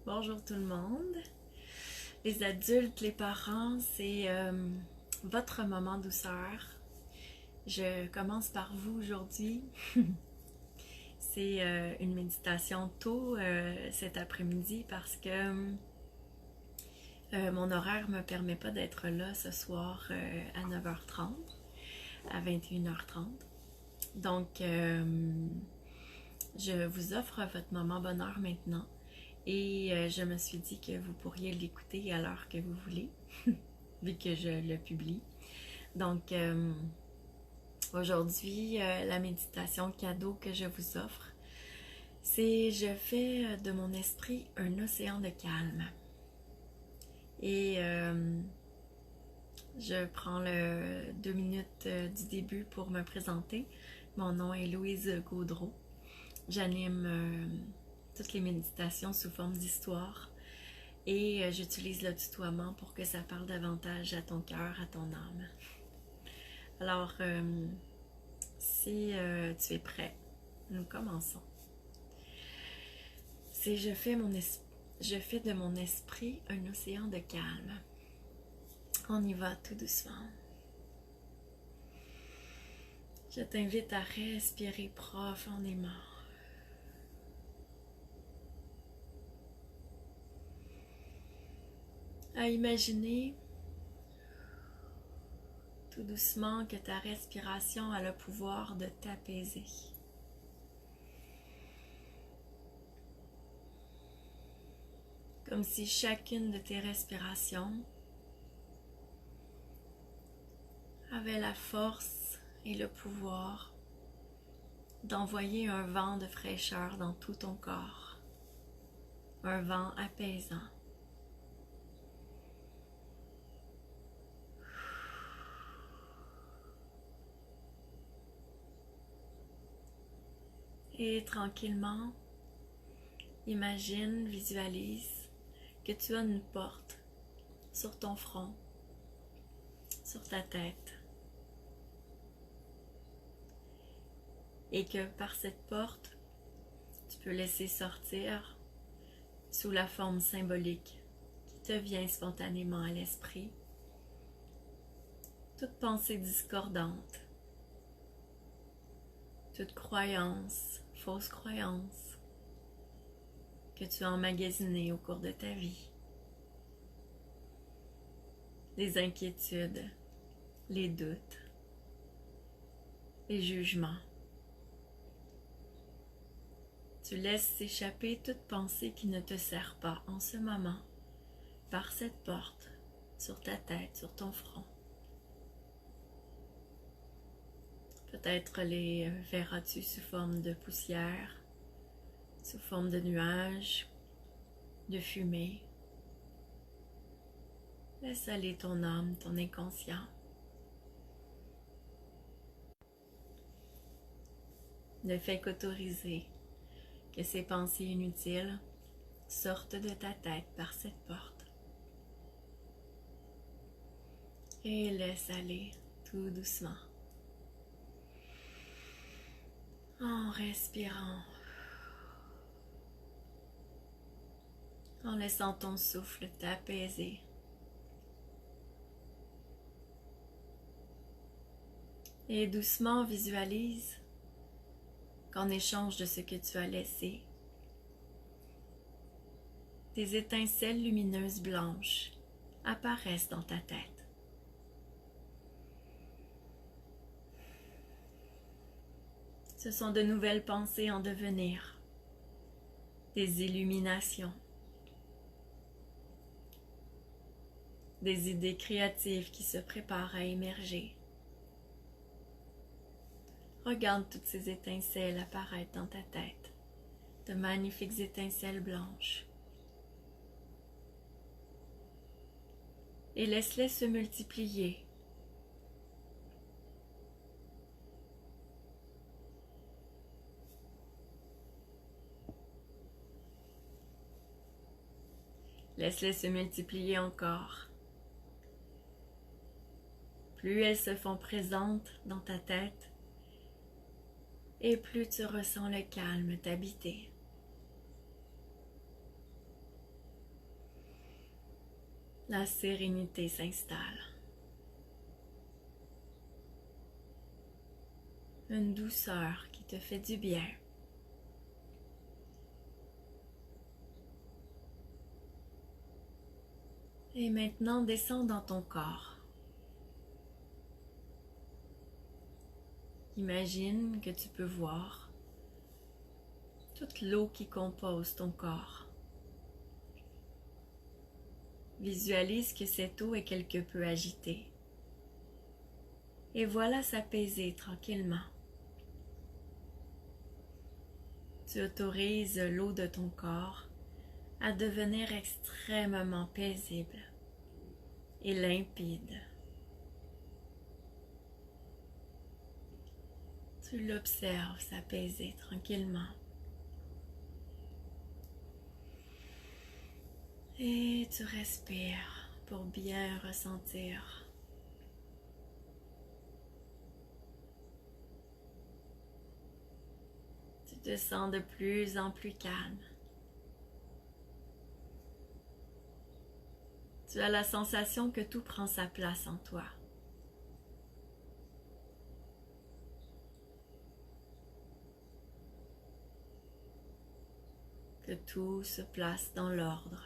Bonjour tout le monde. Les adultes, les parents, c'est votre moment douceur. Je commence par vous aujourd'hui. C'est une méditation tôt cet après-midi parce que mon horaire ne me permet pas d'être là ce soir à 9h30, à 21h30. Donc, je vous offre votre moment bonheur maintenant. Et je me suis dit que vous pourriez l'écouter à l'heure que vous voulez, vu que je le publie. Donc, aujourd'hui, la méditation cadeau que je vous offre, c'est je fais de mon esprit un océan de calme. Et je prends le 2 minutes du début pour me présenter. Mon nom est Louise Gaudreau. J'anime toutes les méditations sous forme d'histoire et j'utilise le tutoiement pour que ça parle davantage à ton cœur, à ton âme. Alors, si tu es prêt, nous commençons. C'est je fais de mon esprit un océan de calme. On y va tout doucement. Je t'invite à respirer profondément. À imaginer tout doucement que ta respiration a le pouvoir de t'apaiser. Comme si chacune de tes respirations avait la force et le pouvoir d'envoyer un vent de fraîcheur dans tout ton corps, un vent apaisant. Et tranquillement, imagine, visualise que tu as une porte sur ton front, sur ta tête, et que par cette porte, tu peux laisser sortir, sous la forme symbolique qui te vient spontanément à l'esprit, toute pensée discordante, toute croyance, fausse croyance que tu as emmagasinée au cours de ta vie, les inquiétudes, les doutes, les jugements. Tu laisses s'échapper toute pensée qui ne te sert pas en ce moment par cette porte, sur ta tête, sur ton front. Peut-être les verras-tu sous forme de poussière, sous forme de nuages, de fumée. Laisse aller ton âme, ton inconscient. Ne fais qu'autoriser que ces pensées inutiles sortent de ta tête par cette porte. Et laisse aller tout doucement. En respirant. En laissant ton souffle t'apaiser. Et doucement visualise qu'en échange de ce que tu as laissé, des étincelles lumineuses blanches apparaissent dans ta tête. Ce sont de nouvelles pensées en devenir, des illuminations, des idées créatives qui se préparent à émerger. Regarde toutes ces étincelles apparaître dans ta tête, de magnifiques étincelles blanches. Et laisse-les se multiplier. Laisse-les se multiplier encore. Plus elles se font présentes dans ta tête, et plus tu ressens le calme t'habiter. La sérénité s'installe. Une douceur qui te fait du bien. Et maintenant, descends dans ton corps. Imagine que tu peux voir toute l'eau qui compose ton corps. Visualise que cette eau est quelque peu agitée. Et voilà s'apaiser tranquillement. Tu autorises l'eau de ton corps à devenir extrêmement paisible et limpide. Tu l'observes s'apaiser tranquillement. Et tu respires pour bien ressentir. Tu te sens de plus en plus calme. Tu as la sensation que tout prend sa place en toi. Que tout se place dans l'ordre.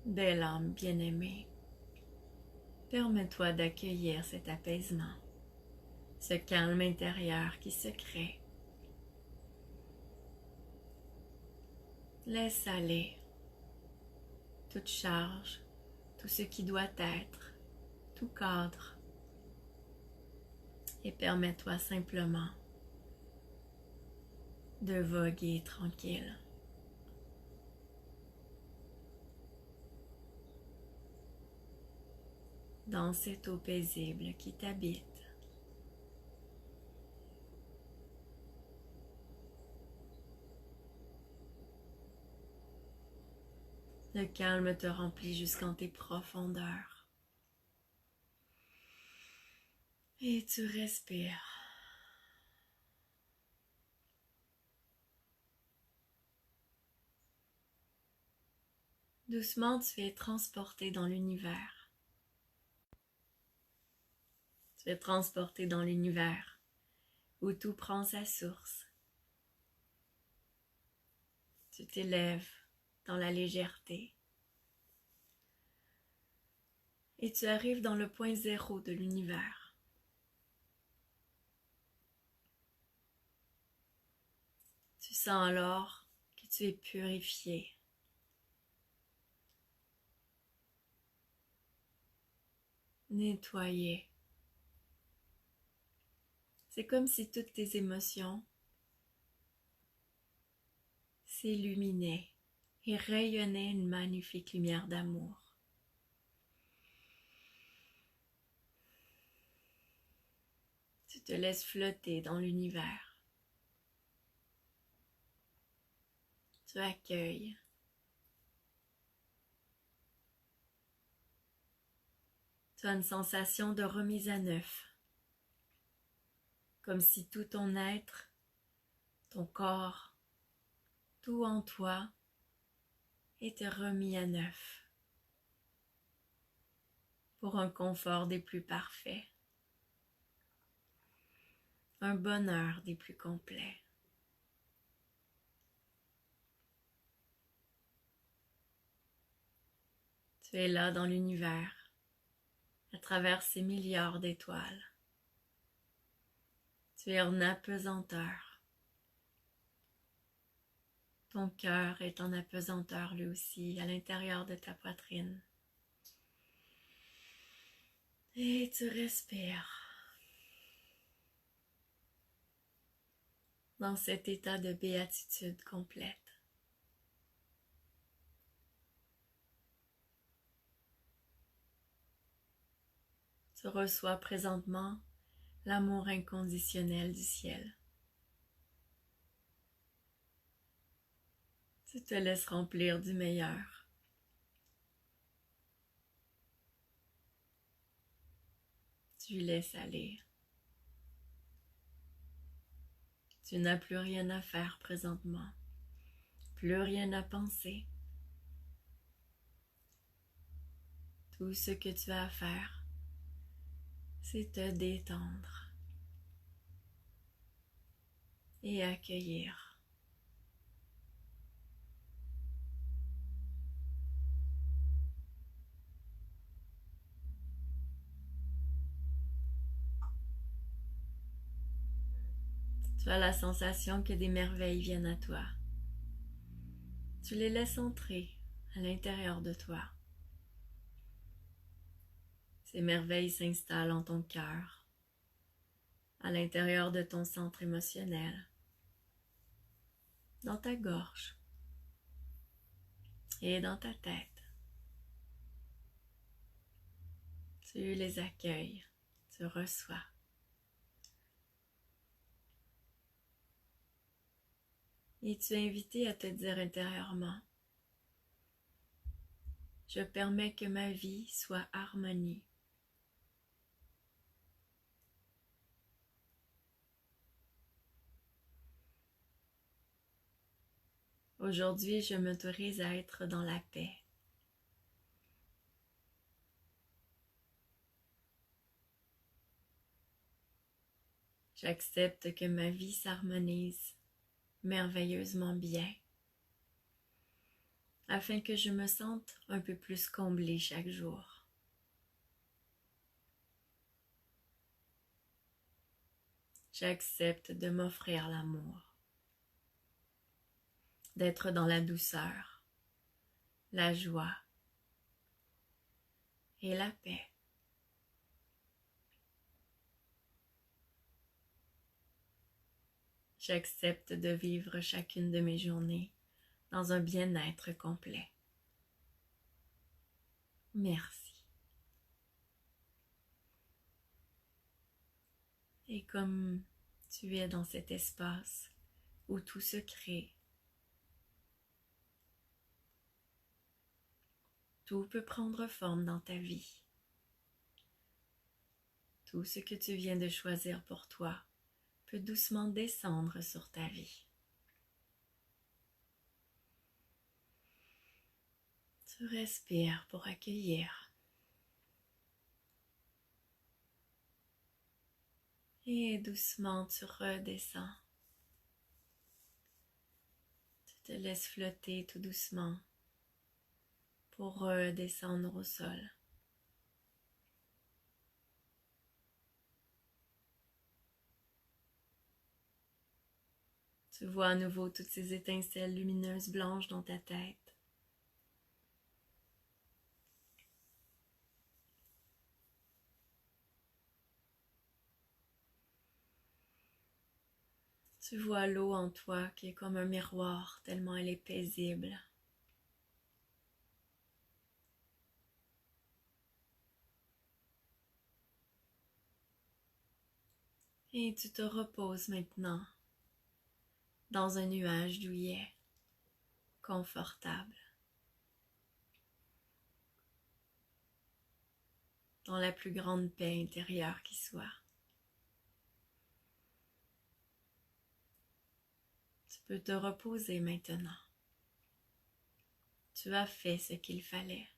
Belle âme bien-aimée, permets-toi d'accueillir cet apaisement, ce calme intérieur qui se crée. Laisse aller toute charge, tout ce qui doit être, tout cadre, et permets-toi simplement de voguer tranquille. Dans cette eau paisible qui t'habite. Le calme te remplit jusqu'en tes profondeurs. Et tu respires. Doucement, tu es transporté dans l'univers. Tu es transporté dans l'univers où tout prend sa source. Tu t'élèves dans la légèreté. Et tu arrives dans le point zéro de l'univers. Tu sens alors que tu es purifié. Nettoyé. C'est comme si toutes tes émotions s'illuminaient et rayonnaient une magnifique lumière d'amour. Tu te laisses flotter dans l'univers. Tu accueilles. Tu as une sensation de remise à neuf. Comme si tout ton être, ton corps, tout en toi était remis à neuf. Pour un confort des plus parfaits. Un bonheur des plus complets. Tu es là dans l'univers, à travers ces milliards d'étoiles. Tu es en apesanteur. Ton cœur est en apesanteur lui aussi, à l'intérieur de ta poitrine. Et tu respires. Dans cet état de béatitude complète. Tu reçois présentement l'amour inconditionnel du ciel. Tu te laisses remplir du meilleur. Tu laisses aller. Tu n'as plus rien à faire présentement, plus rien à penser. Tout ce que tu as à faire, c'est te détendre et accueillir. Tu as la sensation que des merveilles viennent à toi. Tu les laisses entrer à l'intérieur de toi. Ces merveilles s'installent en ton cœur, à l'intérieur de ton centre émotionnel, dans ta gorge et dans ta tête. Tu les accueilles, tu reçois. Et tu es invité à te dire intérieurement, je permets que ma vie soit harmonie. Aujourd'hui, je m'autorise à être dans la paix. J'accepte que ma vie s'harmonise merveilleusement bien, afin que je me sente un peu plus comblée chaque jour. J'accepte de m'offrir l'amour, d'être dans la douceur, la joie et la paix. J'accepte de vivre chacune de mes journées dans un bien-être complet. Merci. Et comme tu es dans cet espace où tout se crée, tout peut prendre forme dans ta vie. Tout ce que tu viens de choisir pour toi peut doucement descendre sur ta vie. Tu respires pour accueillir. Et doucement tu redescends. Tu te laisses flotter tout doucement pour redescendre au sol. Tu vois à nouveau toutes ces étincelles lumineuses blanches dans ta tête. Tu vois l'eau en toi qui est comme un miroir tellement elle est paisible. Et tu te reposes maintenant dans un nuage douillet, confortable, dans la plus grande paix intérieure qui soit. Tu peux te reposer maintenant. Tu as fait ce qu'il fallait.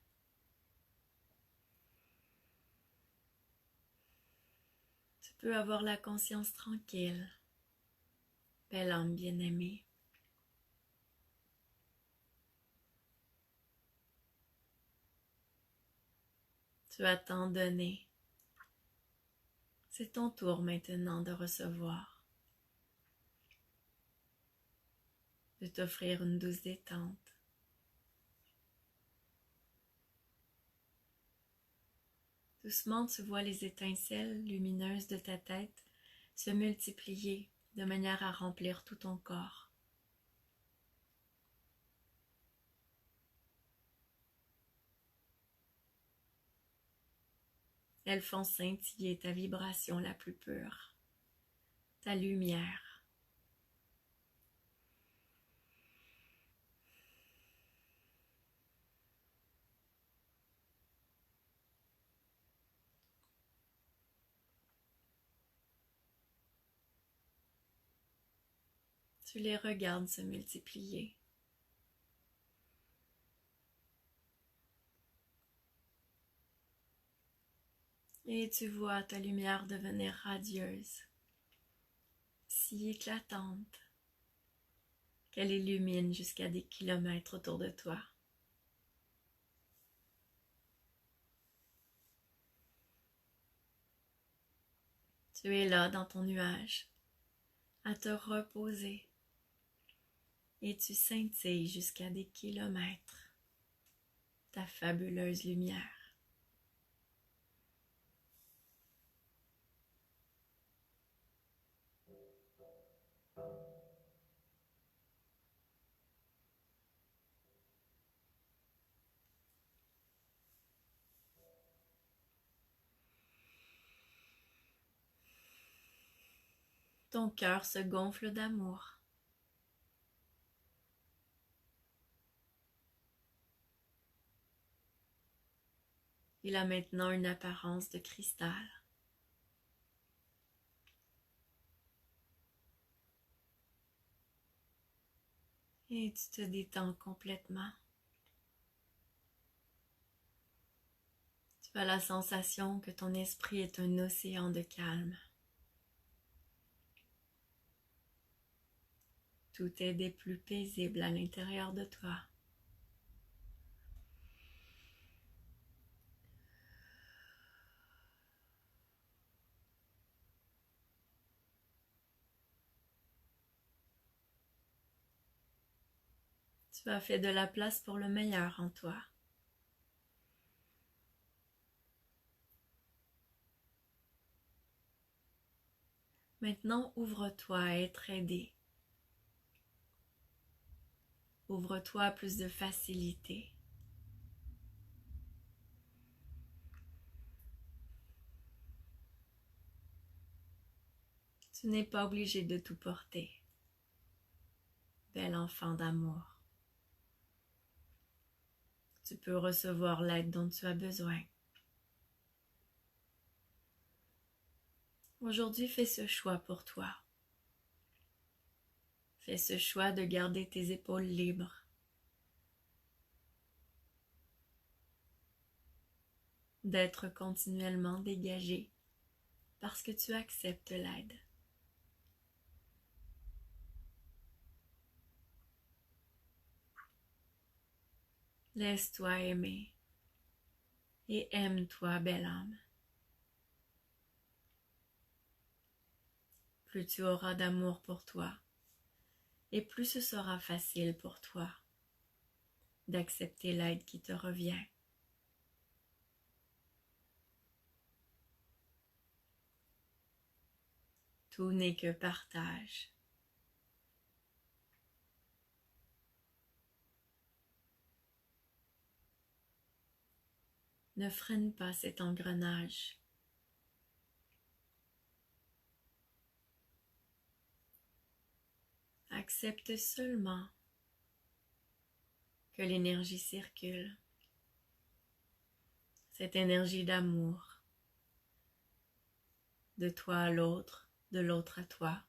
Tu peux avoir la conscience tranquille, belle âme bien-aimée. Tu as tant donné. C'est ton tour maintenant de recevoir, de t'offrir une douce détente. Doucement, tu vois les étincelles lumineuses de ta tête se multiplier de manière à remplir tout ton corps. Elles font scintiller ta vibration la plus pure, ta lumière. Tu les regardes se multiplier. Et tu vois ta lumière devenir radieuse, si éclatante, qu'elle illumine jusqu'à des kilomètres autour de toi. Tu es là dans ton nuage, à te reposer, et tu scintilles jusqu'à des kilomètres ta fabuleuse lumière. Ton cœur se gonfle d'amour. Il a maintenant une apparence de cristal. Et tu te détends complètement. Tu as la sensation que ton esprit est un océan de calme. Tout est des plus paisibles à l'intérieur de toi. Tu as fait de la place pour le meilleur en toi. Maintenant, ouvre-toi à être aidé. Ouvre-toi à plus de facilité. Tu n'es pas obligé de tout porter. Bel enfant d'amour. Tu peux recevoir l'aide dont tu as besoin. Aujourd'hui, fais ce choix pour toi. Fais ce choix de garder tes épaules libres. D'être continuellement dégagé parce que tu acceptes l'aide. Laisse-toi aimer et aime-toi, belle âme. Plus tu auras d'amour pour toi et plus ce sera facile pour toi d'accepter l'aide qui te revient. Tout n'est que partage. Ne freine pas cet engrenage. Accepte seulement que l'énergie circule. Cette énergie d'amour, de toi à l'autre, de l'autre à toi,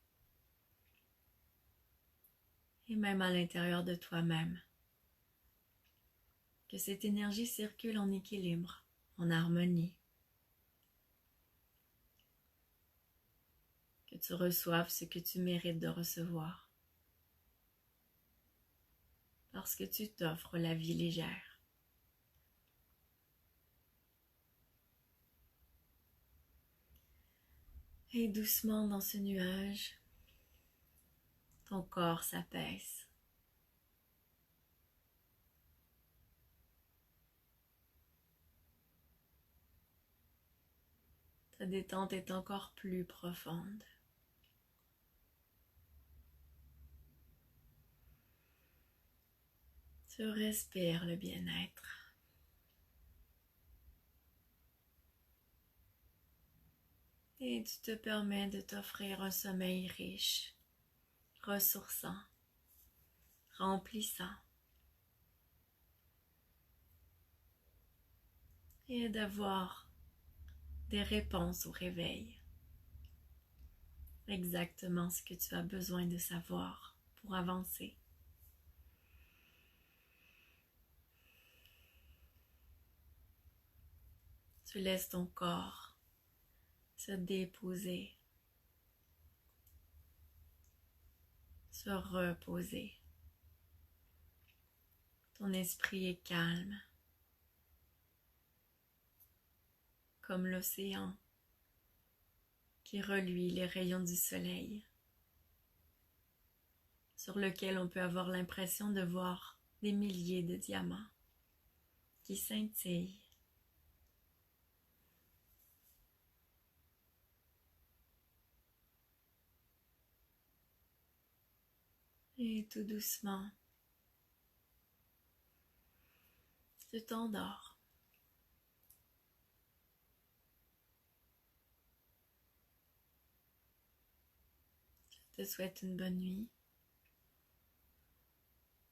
et même à l'intérieur de toi-même. Que cette énergie circule en équilibre, en harmonie. Que tu reçoives ce que tu mérites de recevoir. Parce que tu t'offres la vie légère. Et doucement dans ce nuage, ton corps s'apaise. Ta détente est encore plus profonde. Tu respires le bien-être. Et tu te permets de t'offrir un sommeil riche, ressourçant, remplissant. Et d'avoir des réponses au réveil. Exactement ce que tu as besoin de savoir pour avancer. Tu laisses ton corps se déposer, se reposer. Ton esprit est calme, comme l'océan qui reluit les rayons du soleil, sur lequel on peut avoir l'impression de voir des milliers de diamants qui scintillent. Et tout doucement, tu t'endors. Je te souhaite une bonne nuit.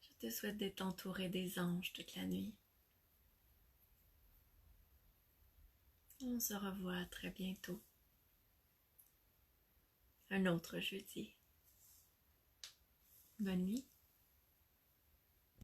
Je te souhaite d'être entouré des anges toute la nuit. On se revoit très bientôt. Un autre jeudi. Bonne nuit.